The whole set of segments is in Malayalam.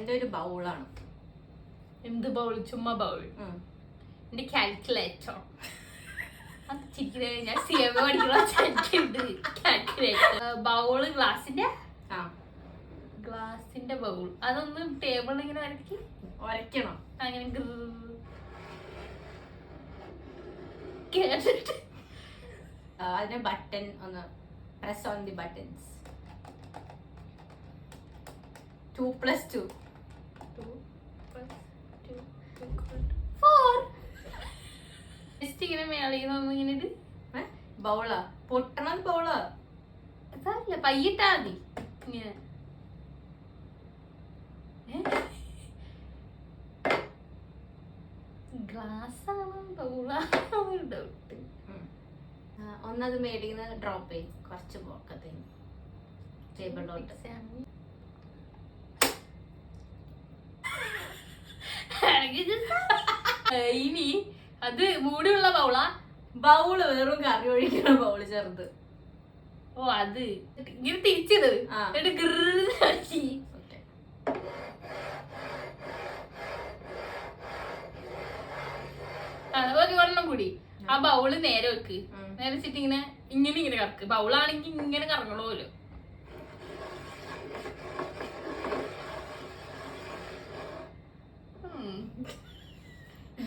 എന്റെ ഒരു ബൗളാണ്. എന്ത് ബൗൾ? ചുമ്മാ ബൗൾ. എന്റെ കാൽക്കുലേറ്റർ. ഞാൻ സിഎം പഠിക്കുന്നുണ്ട്. കാൽക്കുലേറ്റർ ബൗള് ഗ്ലാസിന്റെ ബൗൾ. അതൊന്ന് ടേബിളിൽ ഇങ്ങനെ ഒരയ്ക്കണം. അങ്ങനെ കേട്ടിട്ട് അതിന്റെ ബട്ടൺ ഒന്ന് press on the buttons. 2 + 2 4. Just ഇങ്ങനെ മേളിന്ന് ഇങ്ങനെ ഇട്. ബൗളാ പൊട്ടണത് ബൗളാ. അതല്ല പയ്യിട്ടാ മതി. ഇങ്ങനെ ഗ്ലാസ് ആണോ ബൗളാണോ ഡൗട്ട്. ഒന്നത് മേടിക്കുന്ന ഡ്രോപ്പ് ചെയ്യും കുറച്ച് പോക്കത്തേന് ടേബിളിലോട്ട്. ഇനി അത് മൂടിയുള്ള ബൗളാ. ബൗള് വെറും കറി ഒഴിക്കുന്ന ബൗള് ചെറുത്. ഓ അത് ഇങ്ങനെ തിരിച്ചിട്. അതുപോലെ ഒരെണ്ണം കൂടി. ആ ബൗള് നേരെ വെക്ക്. നേരെ വെച്ചിട്ട് ഇങ്ങനെ ഇങ്ങനെ ഇങ്ങനെ കറക്ക്. ബൗളാണെങ്കിൽ ഇങ്ങനെ കറങ്ങണമല്ലോ.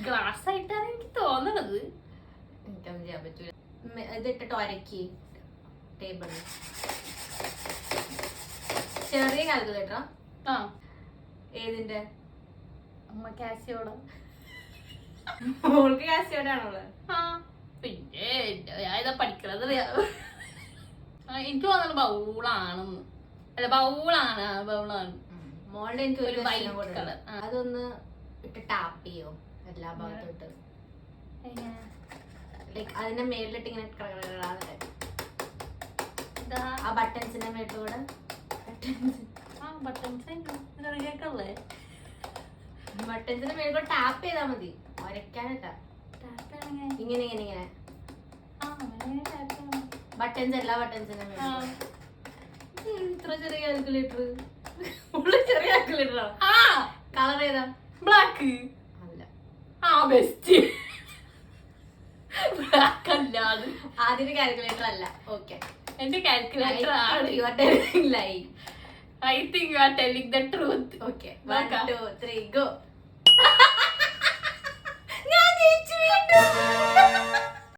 ഗ്ലാസ് ആയിട്ടാണ് എനിക്ക് തോന്നണത്. എനിക്കൊന്നും ചെയ്യാൻ പറ്റൂല. ഇതിട്ടിട്ട് ഒരക്കി ടേബിളിൽ. ചെറിയ കാൽക്കുലേറ്ററാ? ആ. ഏതിന്റെ? അമ്മ കാസിയോടാ. മോൾക്ക് കാസിയോടാണുള്ളത്. ആ പിന്നെ ഞാൻ പഠിക്കണത് എനിക്ക് തോന്നുന്നത് ബൗളാണെന്ന്. അല്ല ബൗളാണ്. മോളുടെ എനിക്ക് ഒരു വൈറ്റ് കളർ. അതൊന്ന് ഇട്ട് ടാപ്പ് ചെയ്യോ എല്ലാ ഭാഗത്തും ഇട്ട്. ലൈക്ക് അതിന്റെ മേളിലിട്ട് ഇങ്ങനെ ആ ബട്ടൺസിന്റെ മേളിലൂടെ ബട്ടൺസിന്റെ മേളിലൂടെ ടാപ്പ് ചെയ്താ മതി. ഒരയ്ക്കാനിട്ടാ ഇങ്ങനെ ഇങ്ങനെ ഇങ്ങനെ ബട്ടൺസ് എല്ലാ ബട്ടൺസിന്റെ മേളിൽ. ഇത്ര ചെറിയ കാൽക്കുലേറ്റർ. ചെറിയ കാൽക്കുലേറ്ററാ. കളർ ഏതാ? ബ്ലാക്ക്. അല്ല. ആ ബെസ്റ്റ്. ബ്ലാക്ക് അല്ലാതെ ആദ്യത്തെ കാൽക്കുലേറ്റർ അല്ല. ഓക്കെ എന്റെ കാൽക്കുലേറ്റർ ആണ്. I think you are telling the truth. Okay. 1, 2, 3, go. ഞാൻ ജയിച്ചു വീണ്ടും.